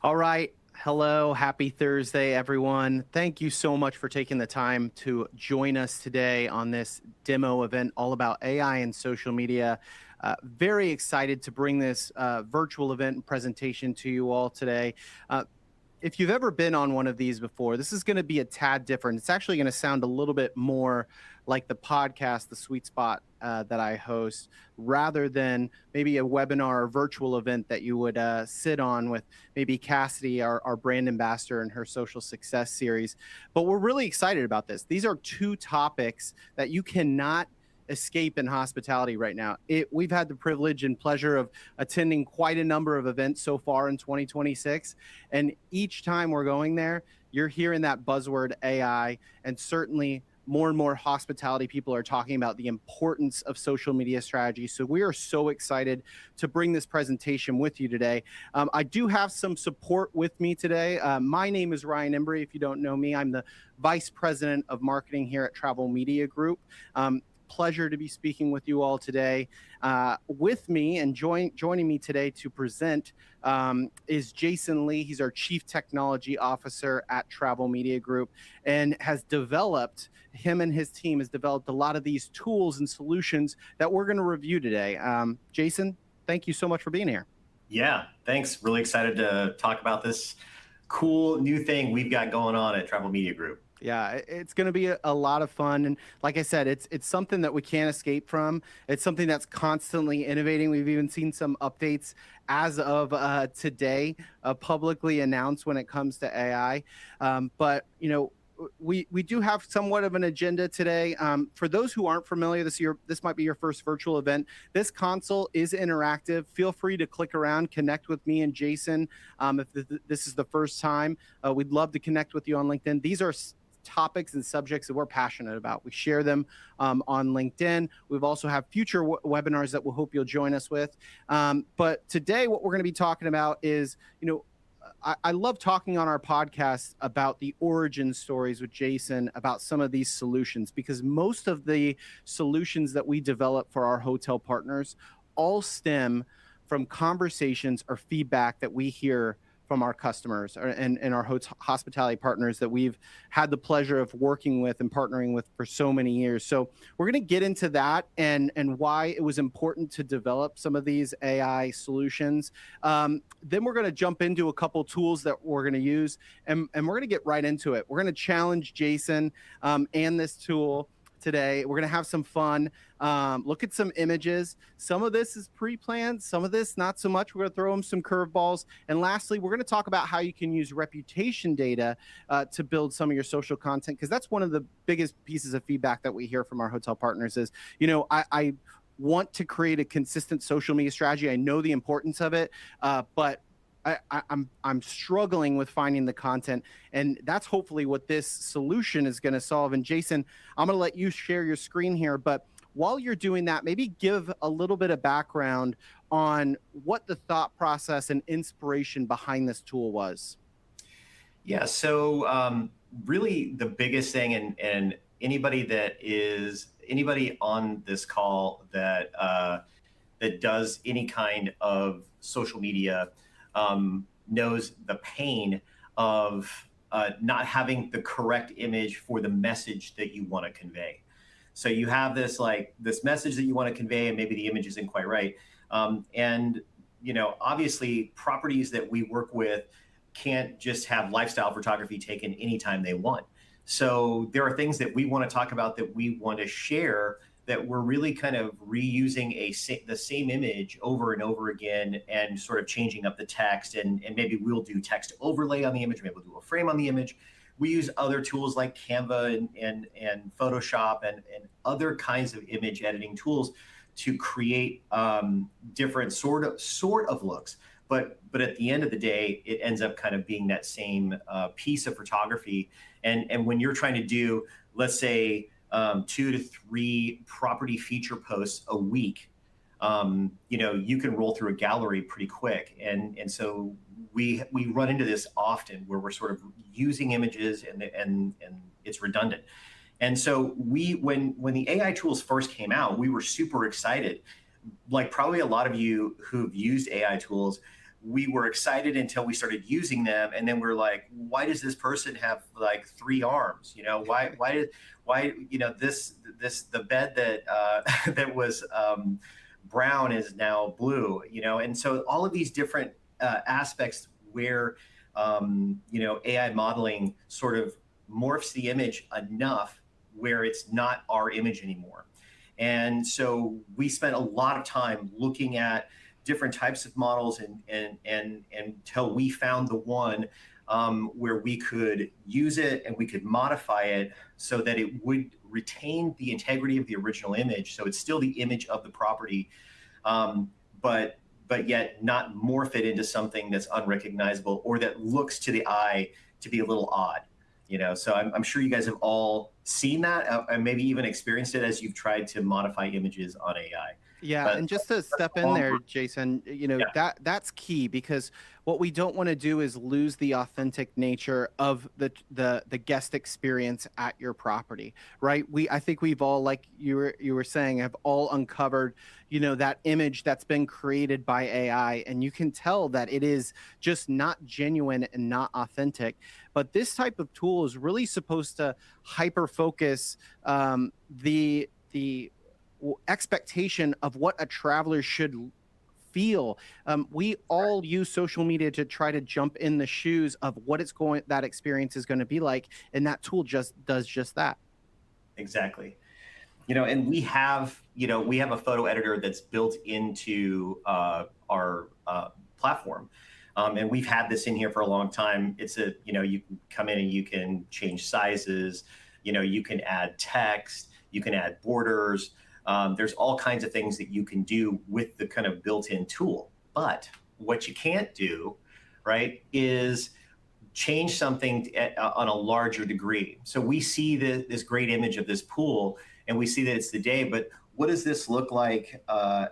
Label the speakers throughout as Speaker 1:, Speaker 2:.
Speaker 1: All right. Hello. Happy Thursday, everyone. Thank you so much for taking the time to join us today on this demo event all about AI and social media. Very excited to bring this virtual event and presentation to you all today. If you've ever been on one of these before, this is going to be a tad different. It's actually going to sound a little bit more like the podcast, The Sweet Spot, that I host, rather than maybe a webinar or virtual event that you would sit on with maybe Cassidy, our brand ambassador, and her social success series. But we're really excited about this. These are two topics that you cannot escape in hospitality right now. We've had the privilege and pleasure of attending quite a number of events so far in 2026. And each time we're going there, you're hearing that buzzword AI, and certainly more and more hospitality people are talking about the importance of social media strategy. So we are so excited to bring this presentation with you today. I do have some support with me today. My name is Ryan Embry. If you don't know me, I'm the Vice President of Marketing here at Travel Media Group. Pleasure to be speaking with you all today. With me and joining me today to present is Jason Lee. He's our Chief Technology Officer at Travel Media Group, and him and his team has developed a lot of these tools and solutions that we're going to review today. Jason, thank you so much for being here.
Speaker 2: Yeah, thanks. Really excited to talk about this cool new thing we've got going on at Travel Media Group.
Speaker 1: Yeah, it's going to be a lot of fun. And like I said, it's something that we can't escape from. It's something that's constantly innovating. We've even seen some updates as of today publicly announced when it comes to AI. But, we do have somewhat of an agenda today. For those who aren't familiar, this might be your first virtual event. This console is interactive. Feel free to click around, connect with me and Jason. If this is the first time, we'd love to connect with you on LinkedIn. These are topics and subjects that we're passionate about. We share them on LinkedIn. We've also have future webinars that we'll hope you'll join us with. But today, what we're going to be talking about is, I love talking on our podcast about the origin stories with Jason about some of these solutions, because most of the solutions that we develop for our hotel partners all stem from conversations or feedback that we hear from our customers and our hospitality partners that we've had the pleasure of working with and partnering with for so many years. So we're going to get into that and why it was important to develop some of these AI solutions. Then we're going to jump into a couple tools that we're going to use, and we're going to get right into it. We're going to challenge Jason and this tool today. We're going to have some fun, look at some images. Some of this is pre-planned, some of this not so much. We're going to throw them some curveballs. And lastly, we're going to talk about how you can use reputation data to build some of your social content, because that's one of the biggest pieces of feedback that we hear from our hotel partners is, I want to create a consistent social media strategy. I know the importance of it, but I'm struggling with finding the content, and that's hopefully what this solution is going to solve. And Jason, I'm going to let you share your screen here, but while you're doing that, maybe give a little bit of background on what the thought process and inspiration behind this tool was.
Speaker 2: Yeah, so really the biggest thing, and anybody on this call that does any kind of social media knows the pain of not having the correct image for the message that you want to convey. So you have this message that you want to convey, and maybe the image isn't quite right. And obviously, properties that we work with can't just have lifestyle photography taken anytime they want. So there are things that we want to talk about, that we want to share, that we're really kind of reusing the same image over and over again, and sort of changing up the text, and maybe we'll do text overlay on the image, maybe we'll do a frame on the image. We use other tools like Canva and Photoshop and other kinds of image editing tools to create different sort of looks. But at the end of the day, it ends up kind of being that same piece of photography. And when you're trying to do, let's say, 2 to 3 property feature posts a week, you can roll through a gallery pretty quick. And so we run into this often, where we're sort of using images and it's redundant. And so when the AI tools first came out, we were super excited. Like probably a lot of you who've used AI tools, we were excited until we started using them, and then we're like, why does this person have like 3 arms? Why the bed that that was brown is now blue, and so all of these different aspects where AI modeling sort of morphs the image enough where it's not our image anymore. And so we spent a lot of time looking at different types of models and until we found the one where we could use it and we could modify it so that it would retain the integrity of the original image. So it's still the image of the property, but yet not morph it into something that's unrecognizable or that looks to the eye to be a little odd. So I'm sure you guys have all seen that and maybe even experienced it as you've tried to modify images on AI.
Speaker 1: Yeah,
Speaker 2: But
Speaker 1: and just to step in there, Jason,
Speaker 2: yeah,
Speaker 1: that's key, because what we don't want to do is lose the authentic nature of the guest experience at your property, right? I think we've all, like you were saying, have all uncovered, that image that's been created by AI, and you can tell that it is just not genuine and not authentic. But this type of tool is really supposed to hyper focus the expectation of what a traveler should feel. We all use social media to try to jump in the shoes of what that experience is going to be like, and that tool just does just that.
Speaker 2: exactly. And we have a photo editor that's built into our platform. And we've had this in here for a long time. You can come in and you can change sizes, you can add text, you can add borders. There's all kinds of things that you can do with the kind of built-in tool. But what you can't do, right, is change something on a larger degree. So we see this great image of this pool, and we see that it's the day, but what does this look like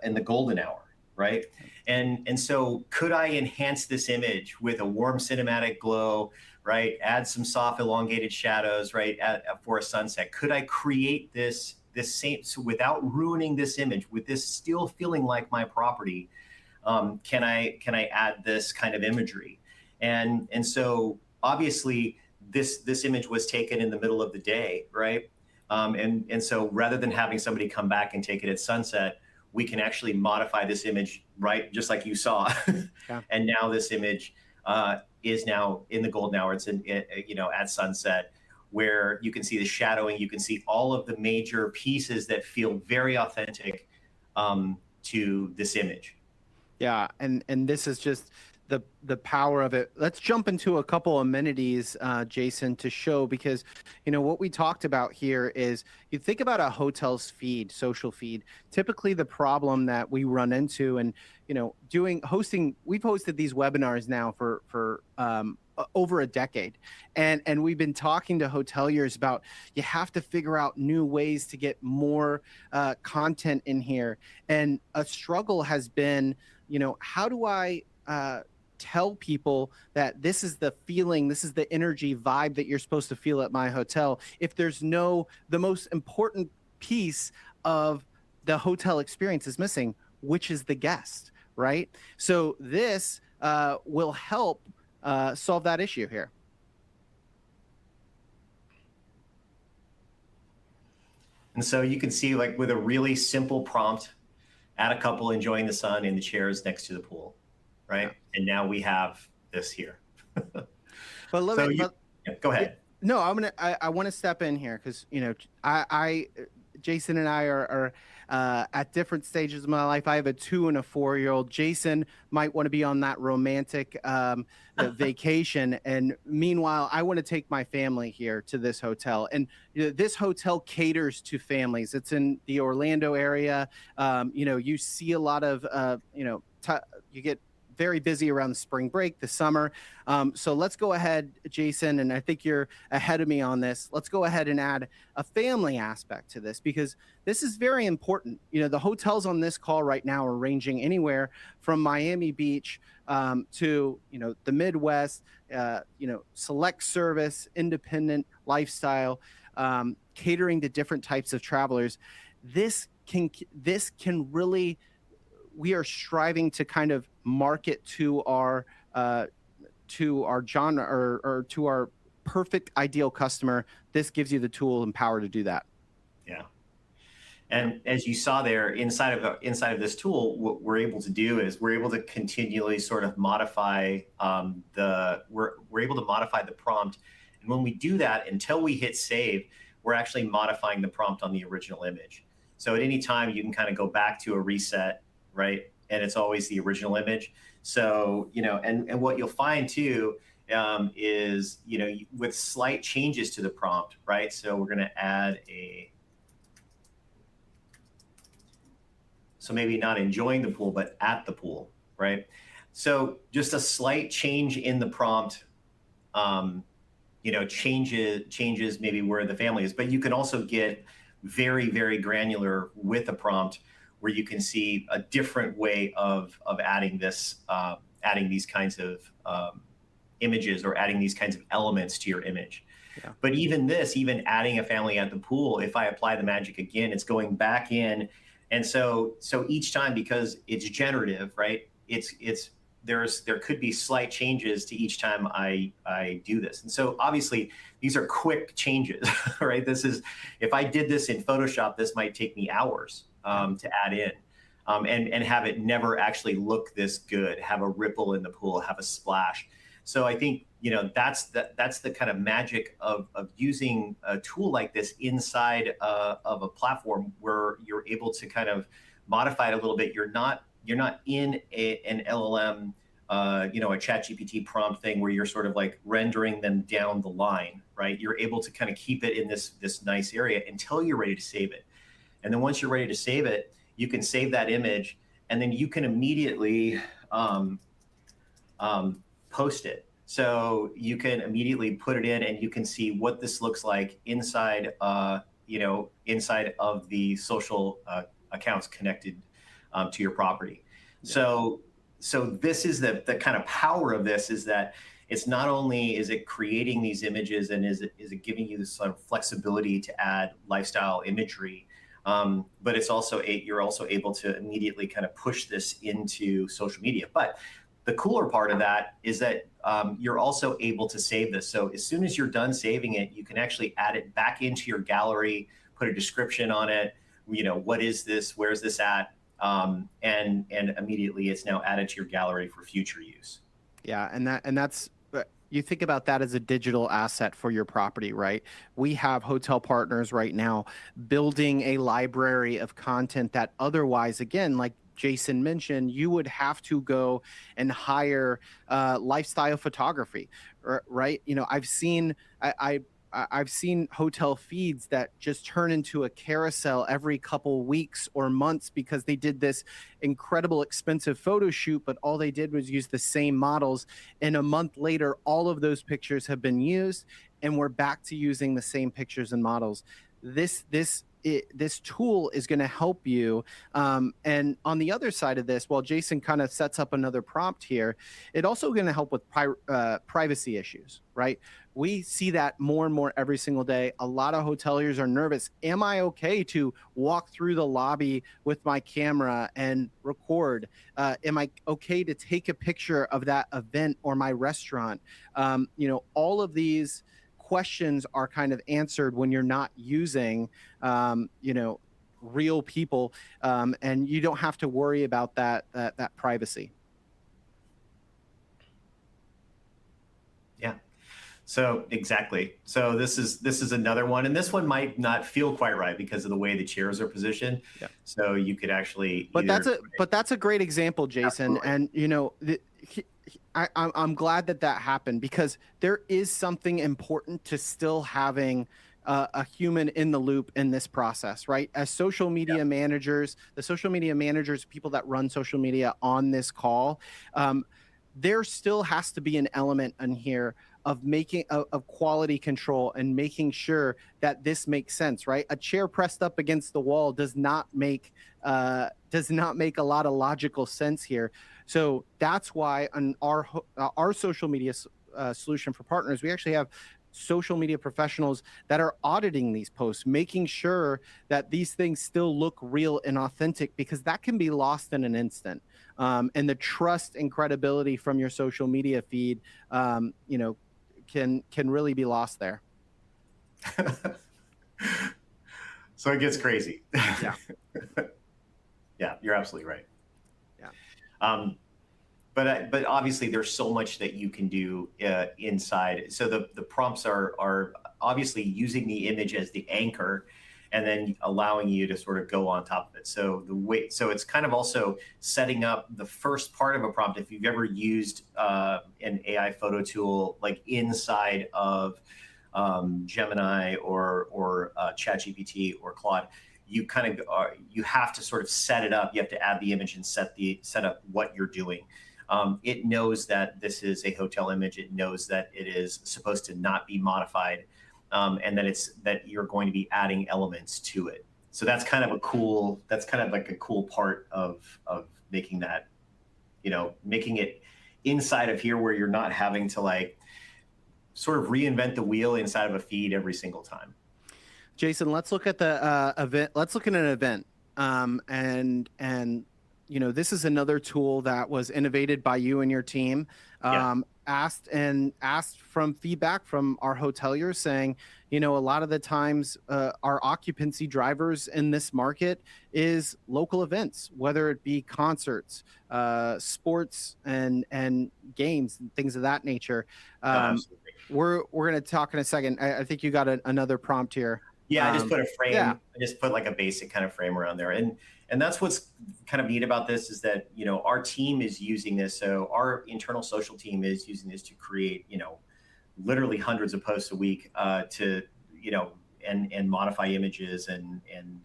Speaker 2: in the golden hour, right? And so could I enhance this image with a warm cinematic glow, right? Add some soft elongated shadows, right, for a sunset. Could I create this same, so without ruining this image, with this still feeling like my property? Can I add this kind of imagery? And so obviously this image was taken in the middle of the day, right? And so rather than having somebody come back and take it at sunset, we can actually modify this image, right, just like you saw.
Speaker 1: Yeah.
Speaker 2: And now this image is now in the golden hour. It's at sunset, where you can see the shadowing, you can see all of the major pieces that feel very authentic to this image.
Speaker 1: Yeah, and this is just the power of it. Let's jump into a couple amenities, Jason, to show, because what we talked about here is, you think about a hotel's feed, social feed. Typically, the problem that we run into, and hosting, we've hosted these webinars now for over a decade, and we've been talking to hoteliers about, you have to figure out new ways to get more content in here. And a struggle has been, how do I tell people that this is the feeling, this is the energy vibe that you're supposed to feel at my hotel, if there's the most important piece of the hotel experience is missing, which is the guest, right? So this will help solve that issue here.
Speaker 2: And so you can see, like, with a really simple prompt, add a couple enjoying the sun in the chairs next to the pool, right? Yeah. And now we have this here.
Speaker 1: But
Speaker 2: go ahead.
Speaker 1: No, I want to step in here, because Jason and I are at different stages of my life. I have a 2 and a 4-year-old. Jason might want to be on that romantic vacation, and meanwhile, I want to take my family here to this hotel. And this hotel caters to families. It's in the Orlando area. You see a lot of you get very busy around the spring break, the summer. So let's go ahead, Jason, and I think you're ahead of me on this. Let's go ahead and add a family aspect to this, because this is very important. The hotels on this call right now are ranging anywhere from Miami Beach to, the Midwest, select service, independent lifestyle, catering to different types of travelers. This can really we are striving to kind of market to our genre, or to our perfect ideal customer. This gives you the tool and power to do that.
Speaker 2: Yeah. And as you saw there, inside of this tool, what we're able to do is we're able to continually sort of modify we're able to modify the prompt. And when we do that, until we hit save, we're actually modifying the prompt on the original image. So at any time, you can kind of go back to a reset, right? And it's always the original image. So, and what you'll find too is, with slight changes to the prompt, right? So we're going to add so maybe not enjoying the pool, but at the pool, right? So just a slight change in the prompt, changes maybe where the family is. But you can also get very, very granular with a prompt, where you can see a different way of adding these kinds of images, or adding these kinds of elements to your image. Yeah. But even adding a family at the pool, if I apply the magic again, it's going back in. And so each time, because it's generative, right? There could be slight changes to each time I do this. And so obviously these are quick changes, right? If I did this in Photoshop, this might take me hours to add in, and have it never actually look this good, have a ripple in the pool, have a splash. So I think, that's the kind of magic of using a tool like this inside of a platform, where you're able to kind of modify it a little bit. You're not in an LLM, a ChatGPT prompt thing, where you're sort of like rendering them down the line, right? You're able to kind of keep it in this nice area until you're ready to save it. And then once you're ready to save it, you can save that image, and then you can immediately post it. So you can immediately put it in, and you can see what this looks like inside of the social accounts connected to your property. Yeah. So this is the kind of power of this, is that it's not only is it creating these images, and is it giving you this sort of flexibility to add lifestyle imagery, but it's also you're also able to immediately kind of push this into social media. But the cooler part of that is that you're also able to save this. So as soon as you're done saving it, you can actually add it back into your gallery, put a description on it. What is this? Where's this at? And immediately it's now added to your gallery for future use.
Speaker 1: Yeah, and that's, you think about that as a digital asset for your property, right? We have hotel partners right now building a library of content that otherwise, again, like Jason mentioned, you would have to go and hire lifestyle photography, right? I've seen hotel feeds that just turn into a carousel every couple weeks or months, because they did this incredible expensive photo shoot, but all they did was use the same models. And a month later, all of those pictures have been used, and we're back to using the same pictures and models. This tool is going to help you. And on the other side of this, while Jason kind of sets up another prompt here, it also going to help with privacy issues, right? We see that more and more every single day. A lot of hoteliers are nervous. Am I okay to walk through the lobby with my camera and record? Am I okay to take a picture of that event or my restaurant? All of these questions are kind of answered when you're not using, real people, and you don't have to worry about that privacy.
Speaker 2: Yeah. So exactly. So this is another one, and this one might not feel quite right because of the way the chairs are positioned. Yeah. So you could actually.
Speaker 1: But that's a great example, Jason. Absolutely. And I'm glad that happened, because there is something important to still having a human in the loop in this process, right? As social media managers, the social media managers, people that run social media on this call, there still has to be an element in here of making of quality control and making sure that this makes sense, right? A chair pressed up against the wall does not make a lot of logical sense here. So that's why on our social media solution for partners, we actually have social media professionals that are auditing these posts, making sure that these things still look real and authentic, because that can be lost in an instant. And the trust and credibility from your social media feed, can really be lost there.
Speaker 2: So it gets crazy.
Speaker 1: Yeah.
Speaker 2: Yeah, you're absolutely right.
Speaker 1: Yeah.
Speaker 2: But obviously there's so much that you can do inside. So the prompts are obviously using the image as the anchor, and then allowing you to sort of go on top of it. So it's kind of also setting up the first part of a prompt. If you've ever used an AI photo tool like inside of Gemini or ChatGPT or Claude, you kind of you have to sort of set it up. You have to add the image and set up what you're doing. It knows that this is a hotel image. It knows that it is supposed to not be modified, and that you're going to be adding elements to it. So that's kind of like a cool part of making that, making it inside of here where you're not having to like sort of reinvent the wheel inside of a feed every single time.
Speaker 1: Jason, let's look at the event. Let's look at an event. And this is another tool that was innovated by you and your team. Asked from feedback from our hoteliers saying, a lot of the times our occupancy drivers in this market is local events, whether it be concerts, sports, and games, and things of that nature. We're going to talk in a second. I think you got another prompt here.
Speaker 2: Yeah, I just put a frame.
Speaker 1: Yeah.
Speaker 2: I just put like a basic kind of frame around there. And that's what's kind of neat about this is that, our team is using this. So our internal social team is using this to create, literally hundreds of posts a week to, and modify images and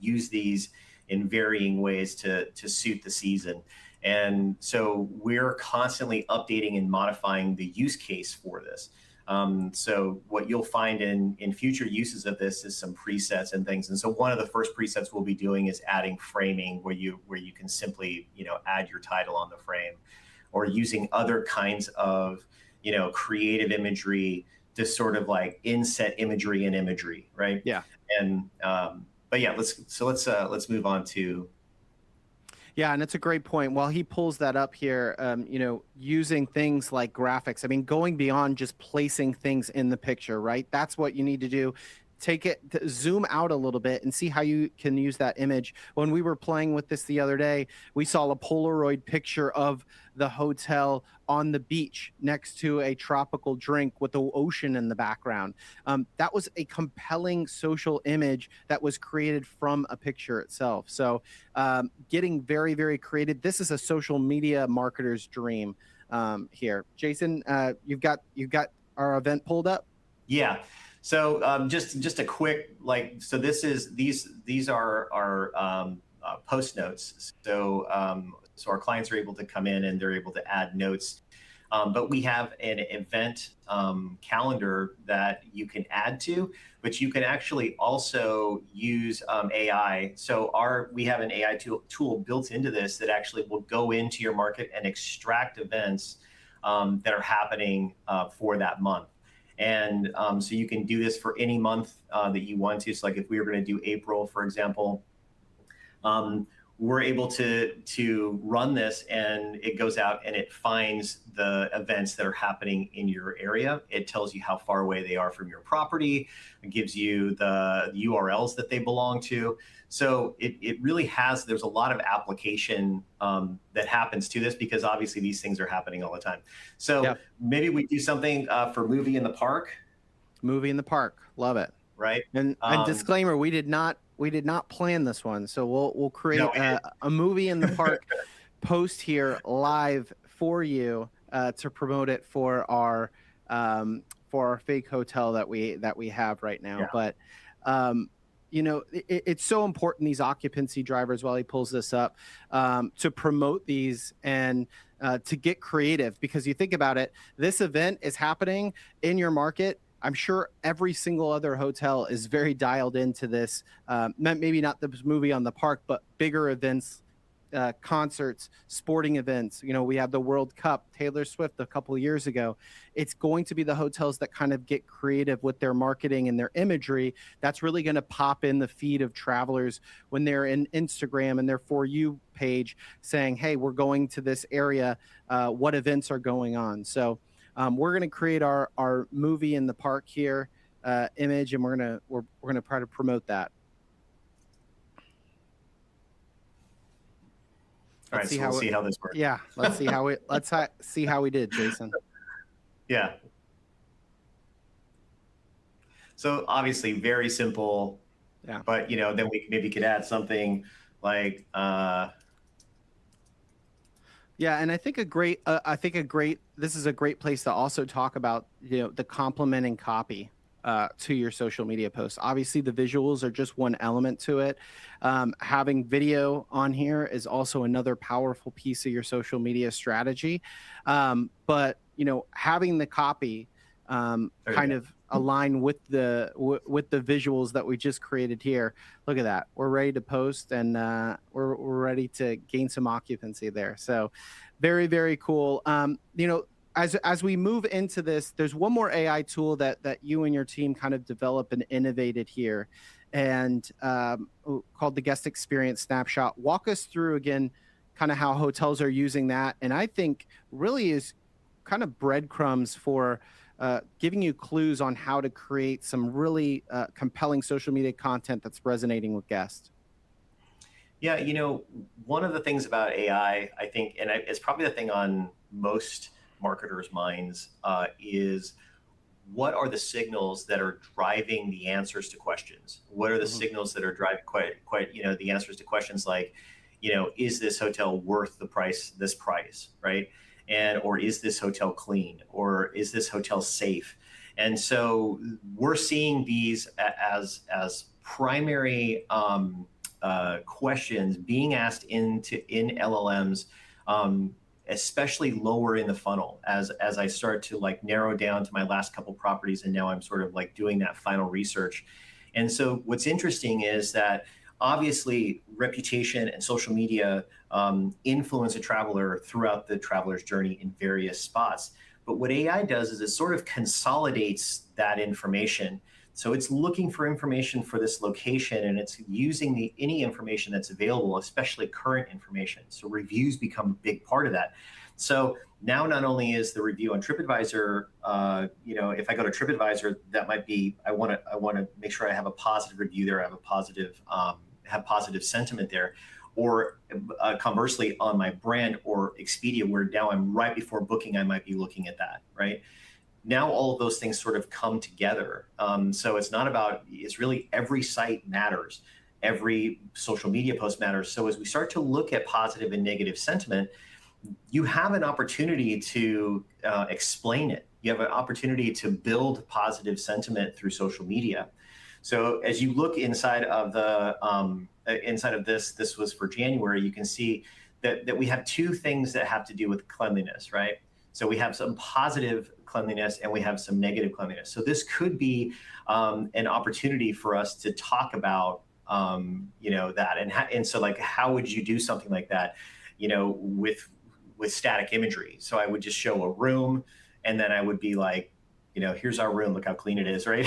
Speaker 2: use these in varying ways to suit the season. And so we're constantly updating and modifying the use case for this. So what you'll find in future uses of this is some presets and things. And so one of the first presets we'll be doing is adding framing, where you can simply, add your title on the frame, or using other kinds of, creative imagery to sort of like inset imagery and imagery, right?
Speaker 1: Yeah.
Speaker 2: And but yeah, let's move on to.
Speaker 1: Yeah, and it's a great point. While he pulls that up here, using things like graphics, I mean, going beyond just placing things in the picture, right? That's what you need to do. Take it, zoom out a little bit and see how you can use that image. When we were playing with this the other day, we saw a Polaroid picture of the hotel on the beach next to a tropical drink with the ocean in the background. That was a compelling social image that was created from a picture itself. So getting very, very creative. This is a social media marketer's dream here. Jason, you've got our event pulled up?
Speaker 2: Yeah. So just a quick, these are our post notes. So our clients are able to come in and they're able to add notes. But we have an event calendar that you can add to, but you can actually also use AI. So we have an AI tool built into this that actually will go into your market and extract events that are happening for that month. And so you can do this for any month that you want to. So like if we were going to do April, for example, we're able to run this, and it goes out and it finds the events that are happening in your area. It tells you how far away they are from your property. It gives you the URLs that they belong to. So it really there's a lot of application that happens to this, because obviously these things are happening all the time. So maybe we do something for movie in the park.
Speaker 1: Movie in the park. Love it.
Speaker 2: Right.
Speaker 1: And disclaimer, we did not plan this one. So we'll create a movie in the park post here live for you to promote it for our fake hotel that we have right now. Yeah. But it's so important, these occupancy drivers, while he pulls this up, to promote these and to get creative, because you think about it, this event is happening in your market. I'm sure every single other hotel is very dialed into this. Maybe not the movie on the park, but bigger events concerts, sporting events. You know, we had the World Cup, Taylor Swift a couple of years ago. It's going to be the hotels that kind of get creative with their marketing and their imagery. That's really going to pop in the feed of travelers when they're in Instagram and their For You page saying, hey, we're going to this area. What events are going on? So we're going to create our movie in the park here image, and we're gonna try to promote that.
Speaker 2: All right, so we'll see how this works.
Speaker 1: Yeah, see how we did, Jason.
Speaker 2: Yeah. So obviously very simple.
Speaker 1: Yeah.
Speaker 2: But then we maybe could add something like
Speaker 1: yeah, and I think this is a great place to also talk about the complementing copy to your social media posts. Obviously, the visuals are just one element to it. Having video on here is also another powerful piece of your social media strategy. But having the copy kind of align with the visuals that we just created here. Look at that. We're ready to post, and we're ready to gain some occupancy there. So very, very cool. As we move into this, there's one more AI tool that you and your team kind of developed and innovated here, and called the Guest Experience Snapshot. Walk us through again kind of how hotels are using that, and I think really is kind of breadcrumbs for giving you clues on how to create some really compelling social media content that's resonating with guests.
Speaker 2: Yeah, one of the things about AI, I think, and it's probably the thing on most marketers' minds, is what are the signals that are driving the answers to questions? What are the signals that are driving quite the answers to questions like, is this hotel worth this price, right? Or is this hotel clean? Or is this hotel safe? And so we're seeing these as primary questions being asked in LLMs, especially lower in the funnel as I start to narrow down to my last couple properties, and now I'm sort of doing that final research. And so what's interesting is that obviously reputation and social media influence a traveler throughout the traveler's journey in various spots. But what AI does is it sort of consolidates that information. So it's looking for information for this location, and it's using any information that's available, especially current information. So reviews become a big part of that. So now not only is the review on TripAdvisor, if I go to TripAdvisor, that might be, I want to make sure I have a positive review there, I have positive sentiment there. Or conversely, on my brand or Expedia, where now I'm right before booking, I might be looking at that, right? Now all of those things sort of come together. So it's really every site matters. Every social media post matters. So as we start to look at positive and negative sentiment, you have an opportunity to explain it. You have an opportunity to build positive sentiment through social media. So as you look inside of this was for January, you can see that we have two things that have to do with cleanliness, right? So we have some positive cleanliness and we have some negative cleanliness. So this could be an opportunity for us to talk about, that. And so how would you do something like that, with static imagery? So I would just show a room, and then I would be like, here's our room, look how clean it is, right?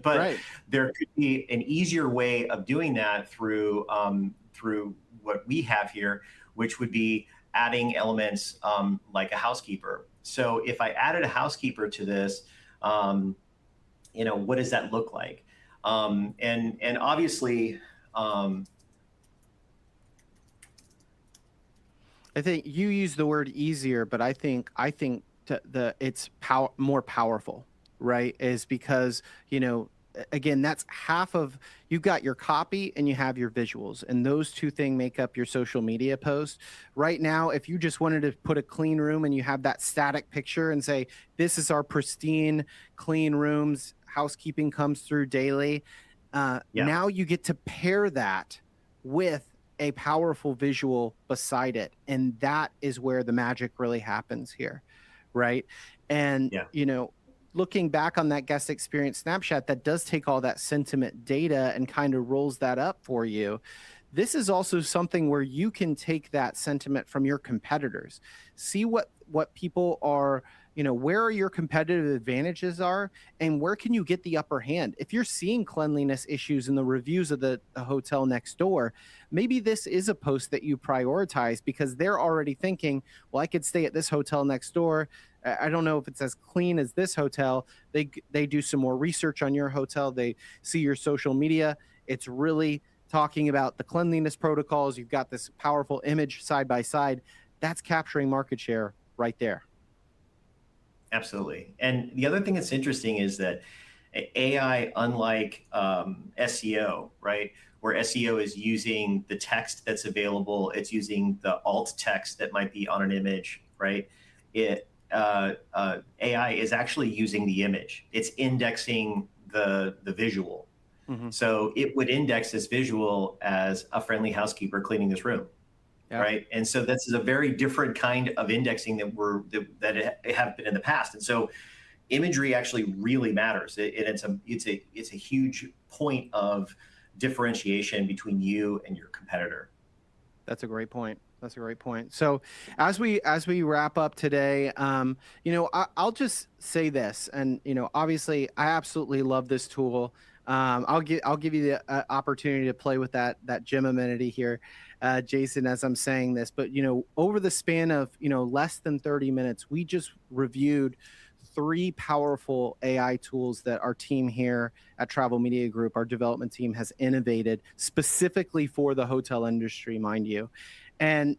Speaker 2: But right. There could be an easier way of doing that through what we have here, which would be adding elements like a housekeeper. So if I added a housekeeper to this, what does that look like? And obviously,
Speaker 1: I think you use the word easier, but I think it's more powerful, right? Is because, again, that's half of, you've got your copy and you have your visuals, and those two things make up your social media post. Right now, if you just wanted to put a clean room and you have that static picture and say, this is our pristine, clean rooms, housekeeping comes through daily. Now you get to pair that with a powerful visual beside it. And that is where the magic really happens here, right? And, looking back on that guest experience snapshot, that does take all that sentiment data and kind of rolls that up for you. this is also something where you can take that sentiment from your competitors, see what people are, where your competitive advantages are, and where can you get the upper hand. If you're seeing cleanliness issues in the reviews of the hotel next door, maybe this is a post that you prioritize because they're already thinking, well, I could stay at this hotel next door. I don't know if it's as clean as this hotel. They do some more research on your hotel. They see your social media. It's really talking about the cleanliness protocols. You've got this powerful image side by side. That's capturing market share right there.
Speaker 2: Absolutely. And the other thing that's interesting is that AI, unlike SEO, right, where SEO is using the text that's available, it's using the alt text that might be on an image, right? AI is actually using the image. It's indexing the visual.
Speaker 1: Mm-hmm.
Speaker 2: So it would index this visual as a friendly housekeeper cleaning this room.
Speaker 1: Yeah.
Speaker 2: Right. And so this is a very different kind of indexing that it have been in the past. And so imagery actually really matters. It's a huge point of differentiation between you and your competitor.
Speaker 1: That's a great point. That's a great point. So as we wrap up today, I'll just say this, and obviously I absolutely love this tool. I'll give you the opportunity to play with that gym amenity here, Jason, as I'm saying this. But over the span of less than 30 minutes, we just reviewed 3 powerful AI tools that our team here at Travel Media Group, our development team, has innovated specifically for the hotel industry, mind you. And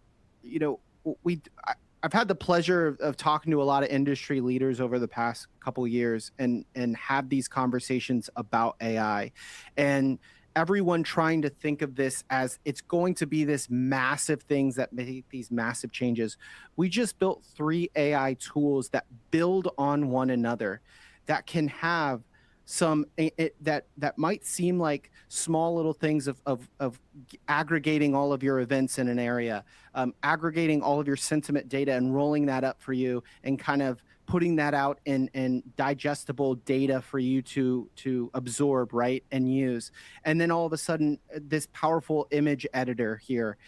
Speaker 1: I've had the pleasure of talking to a lot of industry leaders over the past couple of years and have these conversations about AI, and everyone trying to think of this as it's going to be this massive things that make these massive changes. We just built 3 AI tools that build on one another, that can have some that might seem like small little things of aggregating all of your events in an area, aggregating all of your sentiment data and rolling that up for you and kind of putting that out in digestible data for you to absorb, right, and use. And then all of a sudden, this powerful image editor here.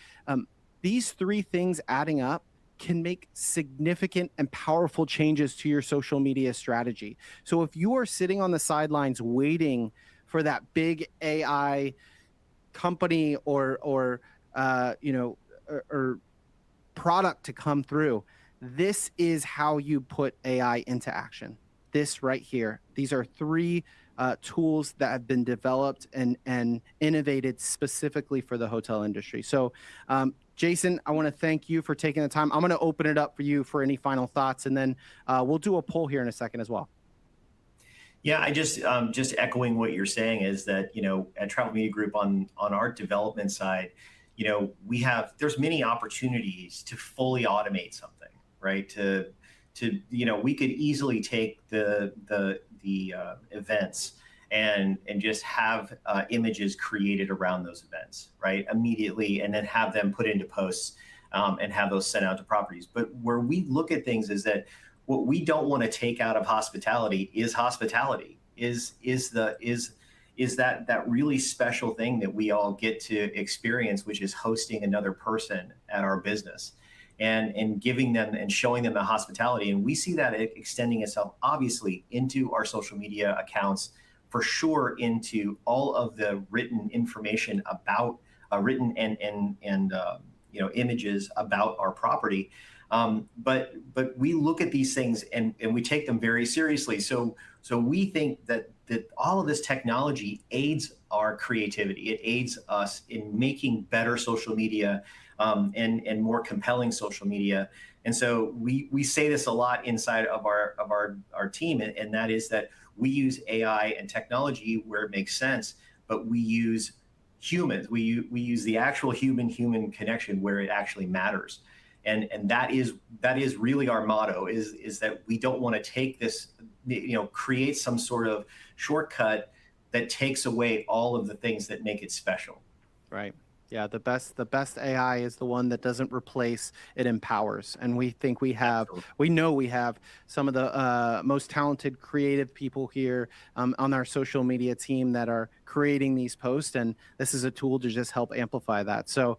Speaker 1: These 3 things adding up can make significant and powerful changes to your social media strategy. So if you are sitting on the sidelines waiting for that big AI company or product to come through, this is how you put AI into action. This right here. These are 3 tools that have been developed and innovated specifically for the hotel industry. So, Jason, I want to thank you for taking the time. I'm going to open it up for you for any final thoughts, and then we'll do a poll here in a second as well.
Speaker 2: Yeah, I just echoing what you're saying is that at Travel Media Group on our development side, there's many opportunities to fully automate something, right? We could easily take the events and just have images created around those events, right, immediately, and then have them put into posts and have those sent out to properties. But where we look at things is that what we don't want to take out of hospitality is that really special thing that we all get to experience, which is hosting another person at our business and giving them and showing them the hospitality. And we see that extending itself obviously into our social media accounts, for sure, into all of the written information about written and images about our property. But we look at these things and we take them very seriously. So we think that all of this technology aids our creativity. It aids us in making better social media and more compelling social media. And so we say this a lot inside of our team, and that is that we use AI and technology where it makes sense, but we use humans. We use the actual human connection where it actually matters. And that is really our motto, is that we don't want to take this, create some sort of shortcut that takes away all of the things that make it special.
Speaker 1: Right. Yeah, the best AI is the one that doesn't replace, it empowers. And we think
Speaker 2: Absolutely.
Speaker 1: we know we have some of the most talented creative people here on our social media team that are creating these posts, and this is a tool to just help amplify that. So